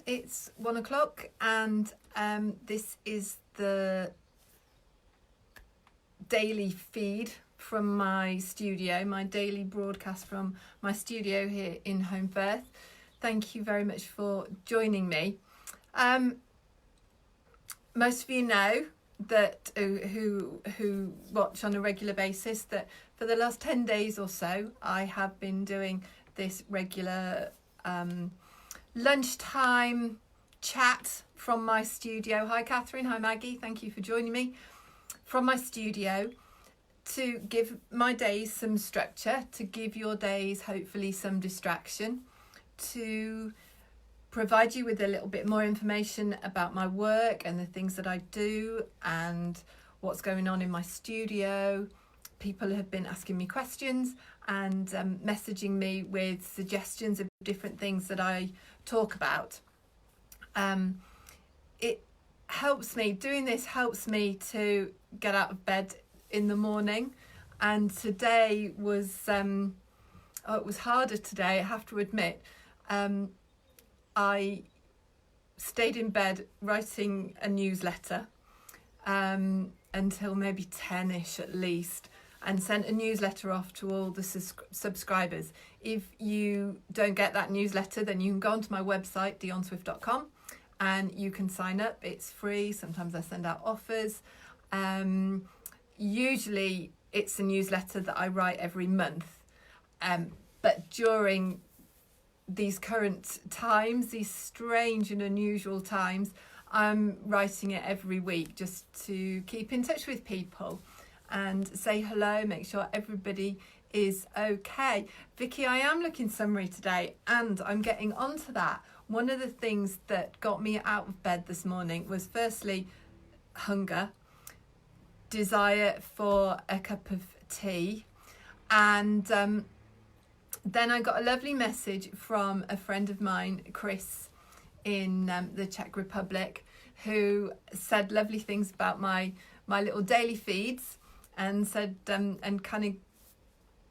It's 1 o'clock and this is the daily feed from my studio, my daily broadcast from my studio here in Home Firth. Thank you very much for joining me. Most of you know that who watch on a regular basis that for the last 10 days or so I have been doing this regular lunchtime chat from my studio. Hi Catherine, hi Maggie, thank you for joining me from my studio to give my days some structure, to give your days hopefully some distraction, to provide you with a little bit more information about my work and the things that I do and what's going on in my studio. People have been asking me questions and messaging me with suggestions of different things that I talk about. It helps me, doing this helps me to get out of bed in the morning, and today was it was harder today, I have to admit. I stayed in bed writing a newsletter until maybe 10ish at least, and sent a newsletter off to all the subscribers. If you don't get that newsletter, then you can go onto my website dionswift.com and you can sign up. It's free. Sometimes I send out offers. Usually it's a newsletter that I write every month, but during these current times, these strange and unusual times, I'm writing it every week just to keep in touch with people and say hello, make sure everybody is okay. Vicky, I am looking summery today, and I'm getting onto that. One of the things that got me out of bed this morning was firstly hunger, desire for a cup of tea, and then I got a lovely message from a friend of mine, Chris, in the Czech Republic, who said lovely things about my little daily feeds, and said and kind of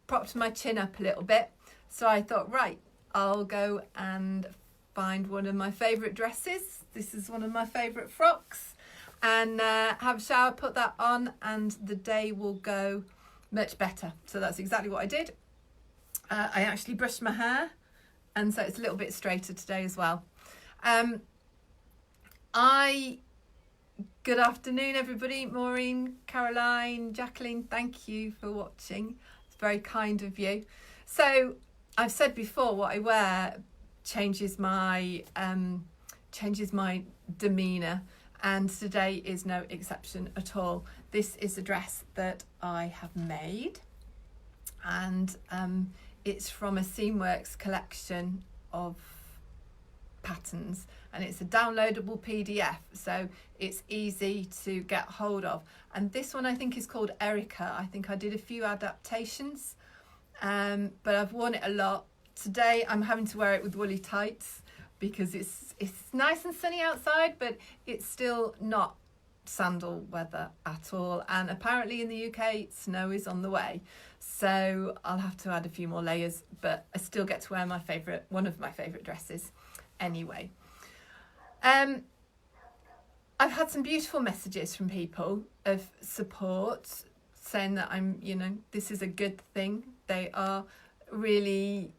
propped my chin up a little bit. So I thought, right, I'll go and find one of my favourite dresses. This is one of my favourite frocks, and have a shower, put that on, and the day will go much better. So that's exactly what I did. I actually brushed my hair, and so it's a little bit straighter today as well. Good afternoon, everybody. Maureen, Caroline, Jacqueline, thank you for watching. It's very kind of you. So I've said before, what I wear changes my demeanour, and today is no exception at all. This is a dress that I have made, and it's from a Seamworks collection of patterns, and it's a downloadable PDF, so it's easy to get hold of. And this one I think is called Erica. I think I did a few adaptations, but I've worn it a lot. Today I'm having to wear it with woolly tights because it's nice and sunny outside, but it's still not sandal weather at all, and apparently in the UK snow is on the way, so I'll have to add a few more layers, but I still get to wear one of my favourite dresses anyway. I've had some beautiful messages from people of support, saying that this is a good thing. They are really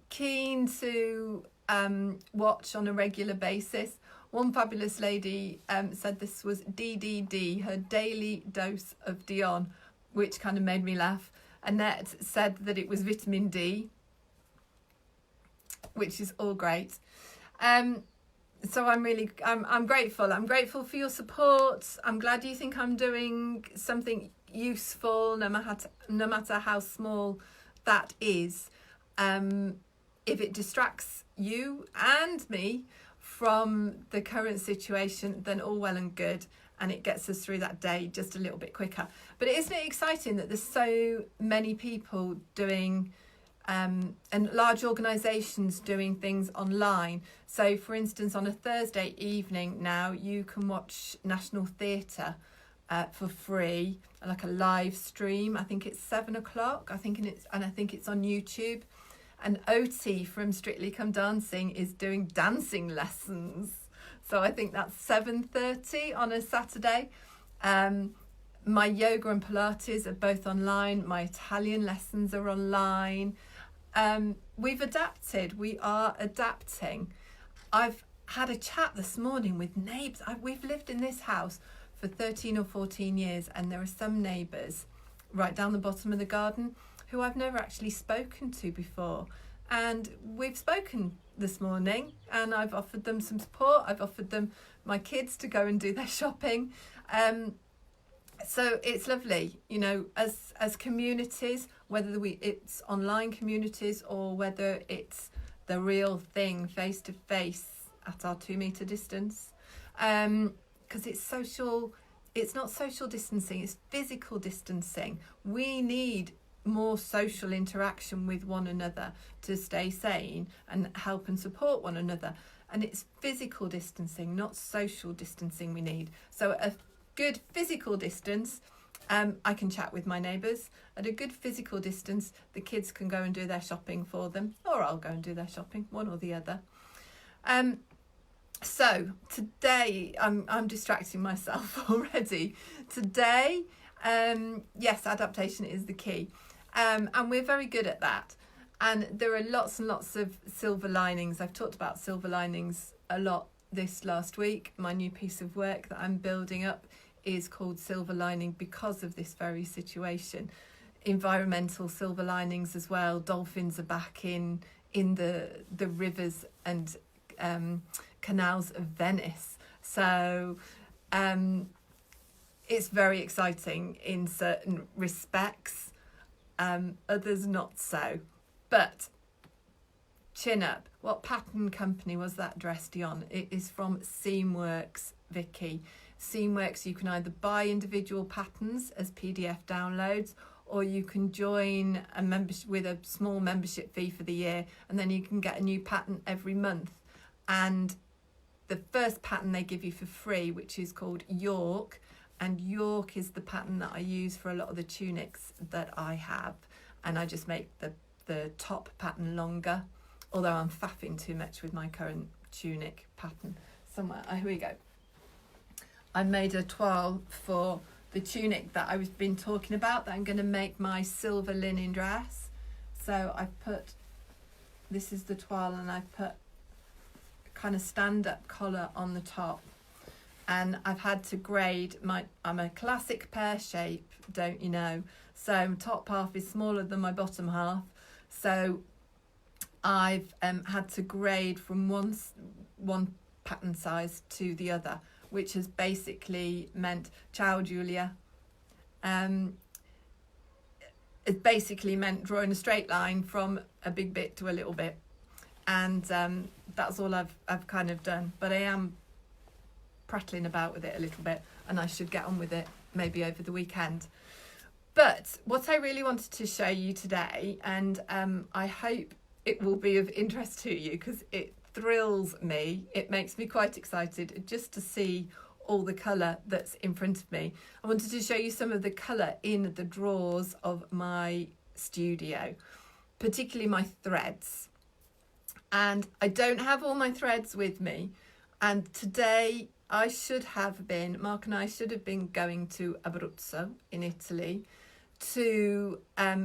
keen to watch on a regular basis. One fabulous lady said this was DDD, her daily dose of Dion, which kind of made me laugh. Annette said that it was vitamin D, which is all great. So I'm grateful. I'm grateful for your support. I'm glad you think I'm doing something useful, no matter how small that is. If it distracts you and me from the current situation, then all well and good, and it gets us through that day just a little bit quicker. But isn't it exciting that there's so many people doing and large organisations doing things online? So for instance, on a Thursday evening now, you can watch National Theatre for free, like a live stream. I think it's 7 o'clock. I think it's on YouTube. And Oti from Strictly Come Dancing is doing dancing lessons. So I think that's 7:30 on a Saturday. My yoga and Pilates are both online. My Italian lessons are online. We've adapted. We are adapting. I've had a chat this morning with neighbours. We've lived in this house for 13 or 14 years, and there are some neighbours right down the bottom of the garden who I've never actually spoken to before. And we've spoken this morning, and I've offered them some support. I've offered them my kids to go and do their shopping. So it's lovely, you know, as communities, whether it's online communities or whether it's the real thing face to face at our 2 metre distance. Because it's not social distancing, it's physical distancing. We need more social interaction with one another to stay sane and help and support one another. And it's physical distancing, not social distancing we need. So a good physical distance, I can chat with my neighbours. At a good physical distance, the kids can go and do their shopping for them, or I'll go and do their shopping, one or the other. So today, I'm distracting myself already. Today, yes, adaptation is the key. And we're very good at that. And there are lots and lots of silver linings. I've talked about silver linings a lot this last week. My new piece of work that I'm building up is called Silver Lining because of this very situation. Environmental silver linings as well. Dolphins are back in the rivers and canals of Venice. So it's very exciting in certain respects. Others not so. But chin up. What pattern company was that dress, Dion? It is from Seamworks, Vicky. Seamworks, you can either buy individual patterns as PDF downloads, or you can join a membership with a small membership fee for the year, and then you can get a new pattern every month. And the first pattern they give you for free, which is called York, and York is the pattern that I use for a lot of the tunics that I have, and I just make the top pattern longer, although I'm faffing too much with my current tunic pattern somewhere. Here we go. I made a toile for the tunic that I've been talking about that I'm going to make my silver linen dress. So I've put, this is the toile, and I've put kind of stand-up collar on the top. And I've had to grade I'm a classic pear shape, don't you know? So my top half is smaller than my bottom half. So I've had to grade from one pattern size to the other, which has basically meant, ciao Julia, it basically meant drawing a straight line from a big bit to a little bit. And that's all I've kind of done. But I am prattling about with it a little bit, and I should get on with it maybe over the weekend. But what I really wanted to show you today, and I hope it will be of interest to you because it thrills me, it makes me quite excited just to see all the colour that's in front of me. I wanted to show you some of the colour in the drawers of my studio, particularly my threads. And I don't have all my threads with me, and today Mark and I should have been going to Abruzzo in Italy to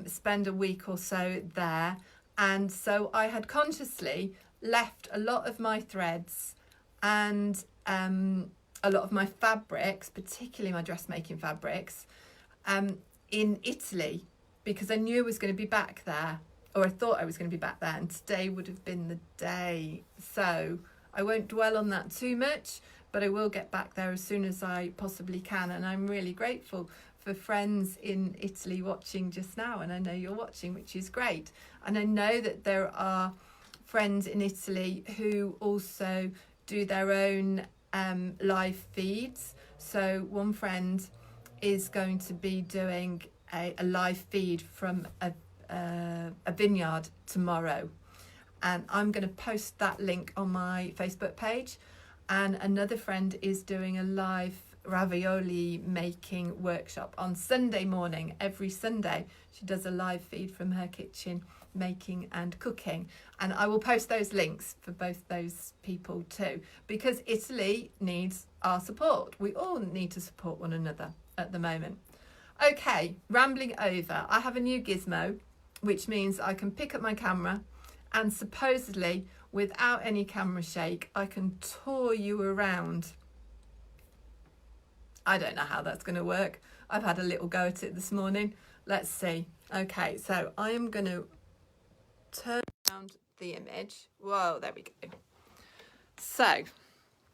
spend a week or so there. And so I had consciously left a lot of my threads and a lot of my fabrics, particularly my dressmaking fabrics, in Italy, because I knew I was going to be back there, or I thought I was going to be back there, and today would have been the day. So I won't dwell on that too much, but I will get back there as soon as I possibly can. And I'm really grateful for friends in Italy watching just now, and I know you're watching, which is great. And I know that there are friends in Italy who also do their own live feeds. So one friend is going to be doing a live feed from a vineyard tomorrow, and I'm going to post that link on my Facebook page. And another friend is doing a live ravioli making workshop on Sunday morning. Every Sunday she does a live feed from her kitchen making and cooking. And I will post those links for both those people too, because Italy needs our support. We all need to support one another at the moment. Okay, rambling over. I have a new gizmo, which means I can pick up my camera and supposedly without any camera shake, I can tour you around. I don't know how that's going to work. I've had a little go at it this morning. Let's see. Okay, so I am going to turn around the image. Whoa, there we go. So,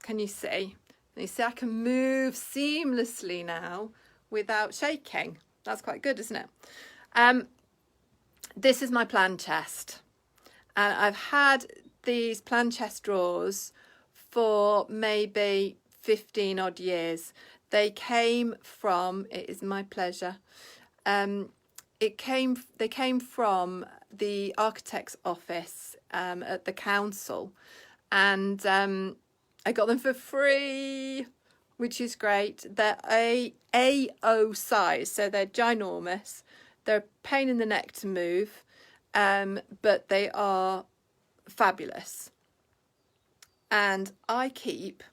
can you see? You see I can move seamlessly now without shaking. That's quite good, isn't it? This is my plan chest. And I've had these plan chest drawers for maybe 15 odd years. They came from, it is my pleasure, they came from the architect's office at the council, and I got them for free, which is great. They're AO size, so they're ginormous. They're a pain in the neck to move, but they are fabulous. And I keep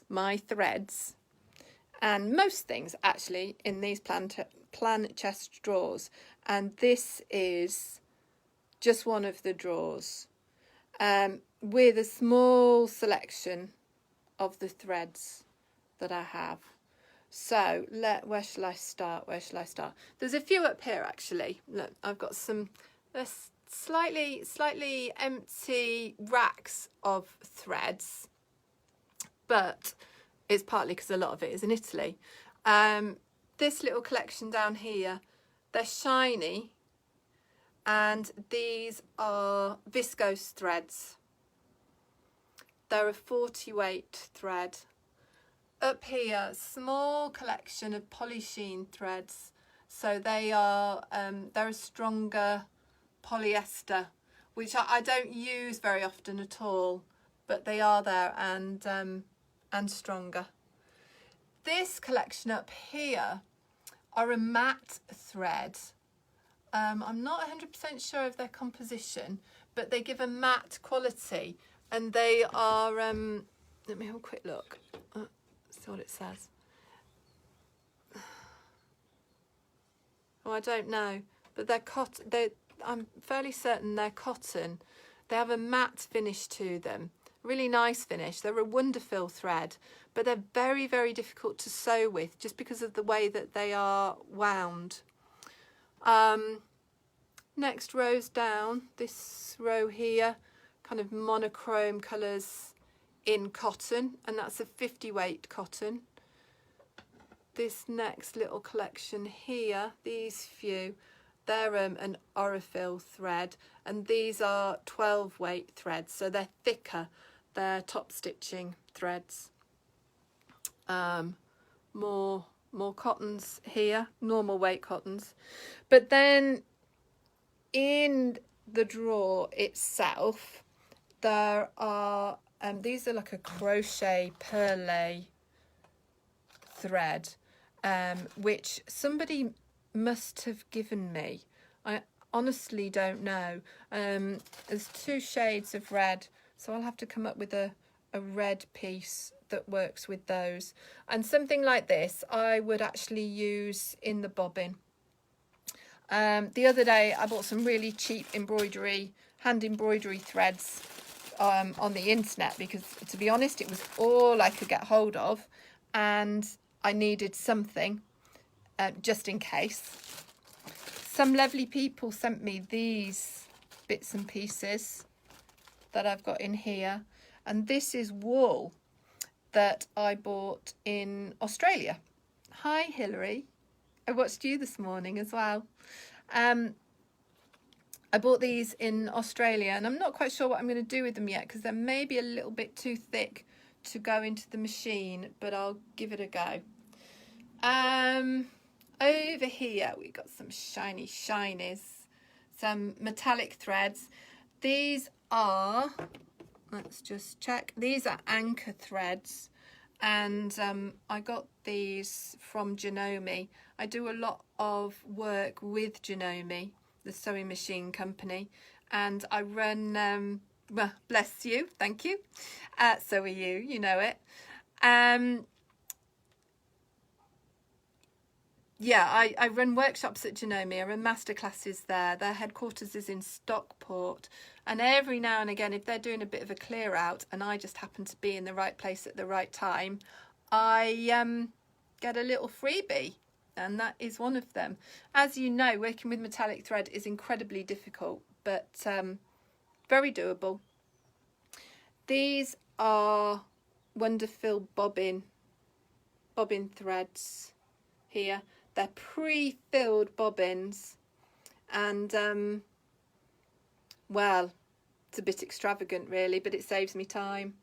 my threads and most things actually in these plan chest drawers, and this is just one of the drawers with a small selection of the threads that I have. So where shall I start? There's a few up here actually. Look, I've got some slightly empty racks of threads, but it's partly because a lot of it is in Italy. This little collection down here, they're shiny, and these are viscose threads. They're a 40 weight thread. Up here, small collection of polysheen threads. So they are they're a stronger polyester, which I don't use very often at all, but they are there and stronger. This collection up here are a matte thread. I'm not 100% sure of their composition, but they give a matte quality, and they are let me have a quick look. See what it says. Oh, I don't know, but they're cotton. I'm fairly certain they're cotton. They have a matte finish to them. Really nice finish. They're a Wonderfil thread, but they're very, very difficult to sew with just because of the way that they are wound. Next rows down, this row here, kind of monochrome colours in cotton, and that's a 50 weight cotton. This next little collection here, these few, they're an Orifil thread, and these are 12 weight threads, so they're thicker. They're top stitching threads. More cottons here, normal weight cottons. But then in the drawer itself, there are these are like a crochet perlé thread, which somebody must have given me. I honestly don't know. There's two shades of red, so I'll have to come up with a red piece that works with those. And something like this I would actually use in the bobbin. The other day I bought some really cheap hand embroidery threads on the internet, because to be honest it was all I could get hold of, and I needed something just in case. Some lovely people sent me these bits and pieces that I've got in here, and this is wool that I bought in Australia. Hi Hilary, I watched you this morning as well. I bought these in Australia, and I'm not quite sure what I'm going to do with them yet, because they're maybe a little bit too thick to go into the machine, but I'll give it a go. Over here we got some shinies, some metallic threads. These are, let's just check, these are anchor threads, and I got these from Janome. I do a lot of work with Janome. the sewing machine company, and I run, well, bless you, thank you, so are you, you know it. Yeah, I run workshops at Janome. I run masterclasses there. Their headquarters is in Stockport. And every now and again, if they're doing a bit of a clear out and I just happen to be in the right place at the right time, I get a little freebie. And that is one of them. As you know, working with metallic thread is incredibly difficult, but very doable. These are Wonderful bobbin threads here. They're pre-filled bobbins, and well, it's a bit extravagant really, but it saves me time.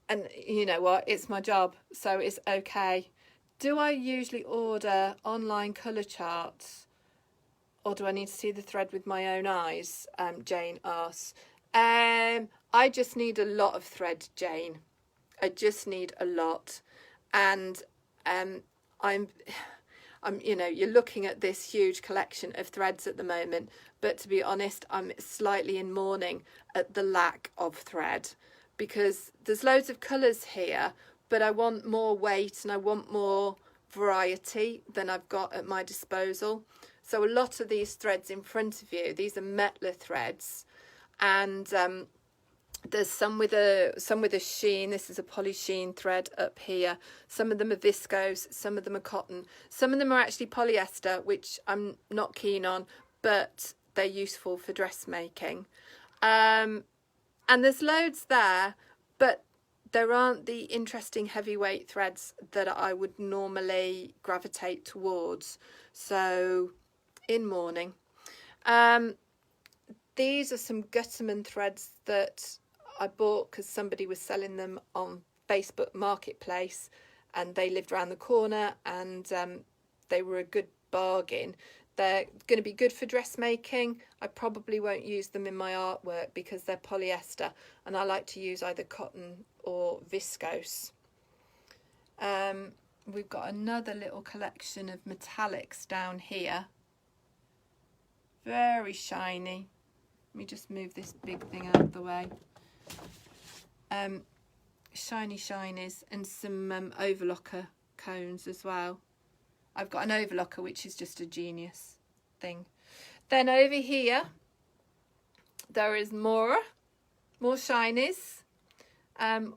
And you know what, it's my job, so it's okay. Do I usually order online colour charts, or do I need to see the thread with my own eyes? Jane asks. I just need a lot of thread, Jane. I just need a lot. And I'm you know, you're looking at this huge collection of threads at the moment, but to be honest, I'm slightly in mourning at the lack of thread, because there's loads of colours here, but I want more weight and I want more variety than I've got at my disposal. So a lot of these threads in front of you, these are Metler threads, and there's some with a sheen. This is a poly sheen thread up here. Some of them are viscose, some of them are cotton, some of them are actually polyester, which I'm not keen on, but they're useful for dressmaking. And there's loads there, but there aren't the interesting heavyweight threads that I would normally gravitate towards. So in mourning. These are some Gutterman threads that I bought because somebody was selling them on Facebook Marketplace, and they lived around the corner, and they were a good bargain. They're going to be good for dressmaking. I probably won't use them in my artwork because they're polyester, and I like to use either cotton or viscose. We've got another little collection of metallics down here. Very shiny. Let me just move this big thing out of the way. Shiny shinies, and some overlocker cones as well. I've got an overlocker, which is just a genius thing. Then over here, there is more shinies,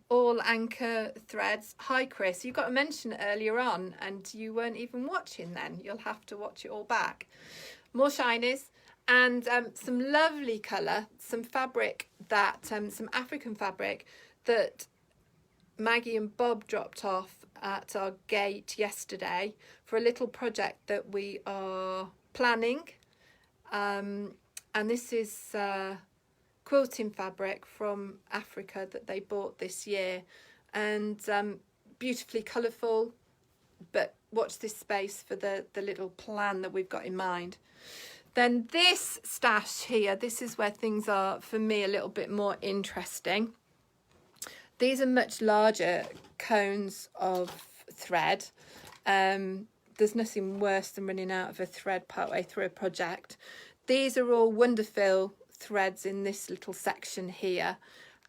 all anchor threads. Hi Chris, you got a mention earlier on and you weren't even watching then. You'll have to watch it all back. More shinies. And some lovely colour, some fabric that, some African fabric that Maggie and Bob dropped off at our gate yesterday for a little project that we are planning. And this is quilting fabric from Africa that they bought this year. And beautifully colourful, but watch this space for the little plan that we've got in mind. Then this stash here, this is where things are, for me, a little bit more interesting. These are much larger cones of thread. There's nothing worse than running out of a thread partway through a project. These are all Wonderful threads in this little section here.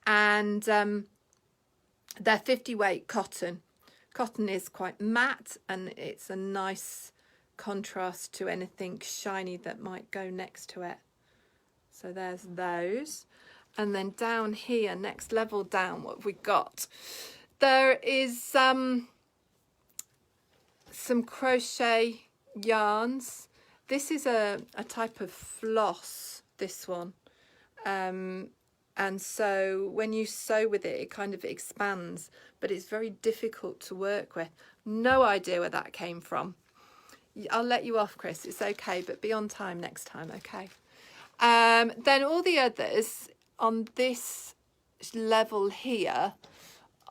And they're 50 weight cotton. Cotton is quite matte, and it's a nice contrast to anything shiny that might go next to it. So there's those. And then down here, next level down, what have we got? There is some crochet yarns. This is a type of floss, this one. And so when you sew with it, it kind of expands, but it's very difficult to work with. No idea where that came from. I'll let you off, Chris. It's okay, but be on time next time, okay? Then all the others on this level here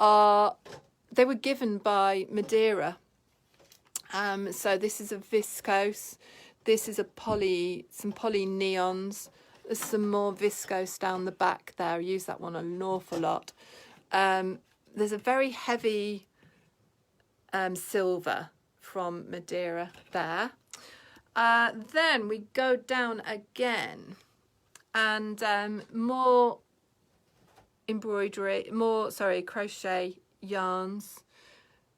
they were given by Madeira. So this is a viscose. This is some poly neons. There's some more viscose down the back there. I use that one an awful lot. There's a very heavy silver from Madeira there. Then we go down again, and more embroidery, crochet yarns,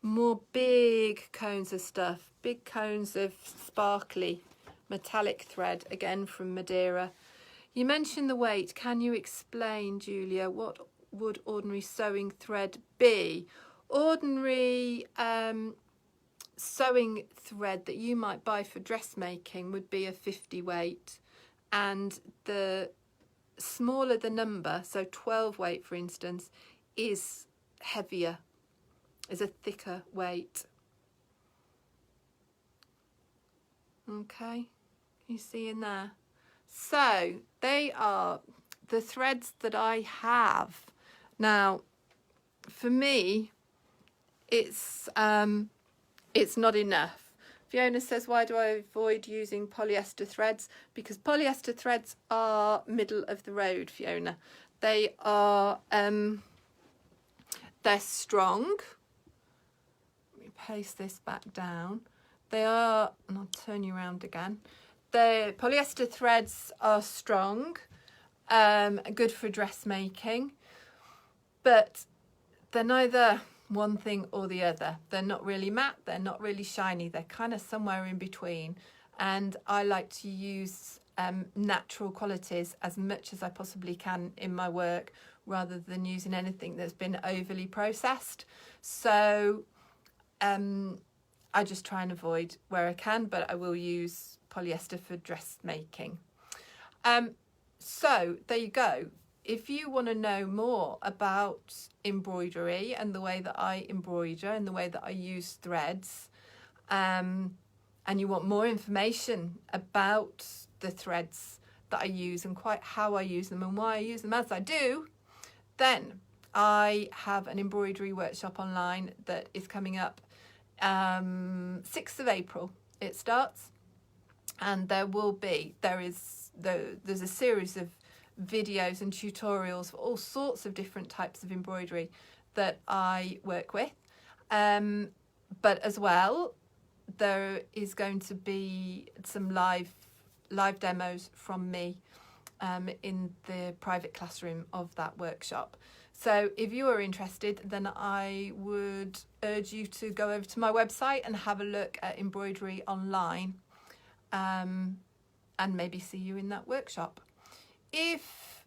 more big cones of stuff, big cones of sparkly metallic thread, again from Madeira. You mentioned the weight. Can you explain, Julia, what would ordinary sewing thread be? Ordinary sewing thread that you might buy for dressmaking would be a 50 weight, and the smaller the number, so 12 weight for instance, is heavier, is a thicker weight. Okay, you see in there? So they are the threads that I have. Now, for me, it's not enough. Fiona says, why do I avoid using polyester threads? Because polyester threads are middle of the road, Fiona. They are, they're strong. Let me paste this back down. They are, and I'll turn you around again. The polyester threads are strong, good for dressmaking, but they're neither one thing or the other. They're not really matte, they're not really shiny, they're kind of somewhere in between. And I like to use natural qualities as much as I possibly can in my work, rather than using anything that's been overly processed. So I just try and avoid where I can, but I will use polyester for dressmaking. So there you go. If you want to know more about embroidery and the way that I embroider and the way that I use threads, and you want more information about the threads that I use and quite how I use them and why I use them as I do, then I have an embroidery workshop online that is coming up 6th of April. It starts, and there's a series of videos and tutorials for all sorts of different types of embroidery that I work with, but as well there is going to be some live demos from me in the private classroom of that workshop. So if you are interested, then I would urge you to go over to my website and have a look at embroidery online, and maybe see you in that workshop. If,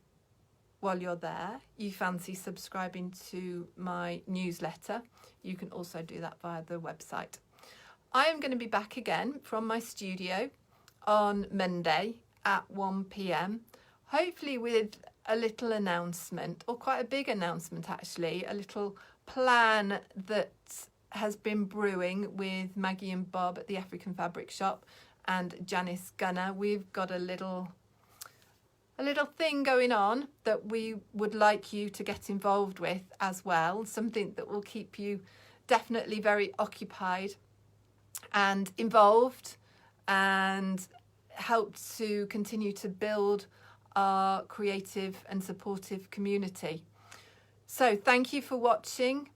while you're there, you fancy subscribing to my newsletter, you can also do that via the website. I am going to be back again from my studio on Monday at 1 p.m, hopefully with a little announcement, or quite a big announcement actually, a little plan that has been brewing with Maggie and Bob at the African Fabric Shop and Janice Gunner. We've got a little thing going on that we would like you to get involved with as well, something that will keep you definitely very occupied and involved and help to continue to build our creative and supportive community. So thank you for watching.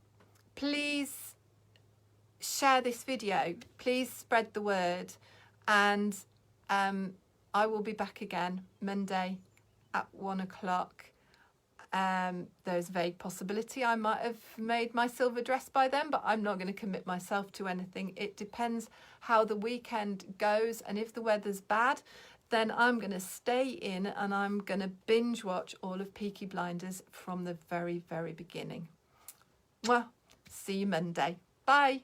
Please share this video, please spread the word, and I will be back again Monday at 1 o'clock. There's a vague possibility I might have made my silver dress by then, but I'm not going to commit myself to anything. It depends how the weekend goes, and if the weather's bad, then I'm going to stay in and I'm going to binge watch all of Peaky Blinders from the very, very beginning. Well, see you Monday. Bye.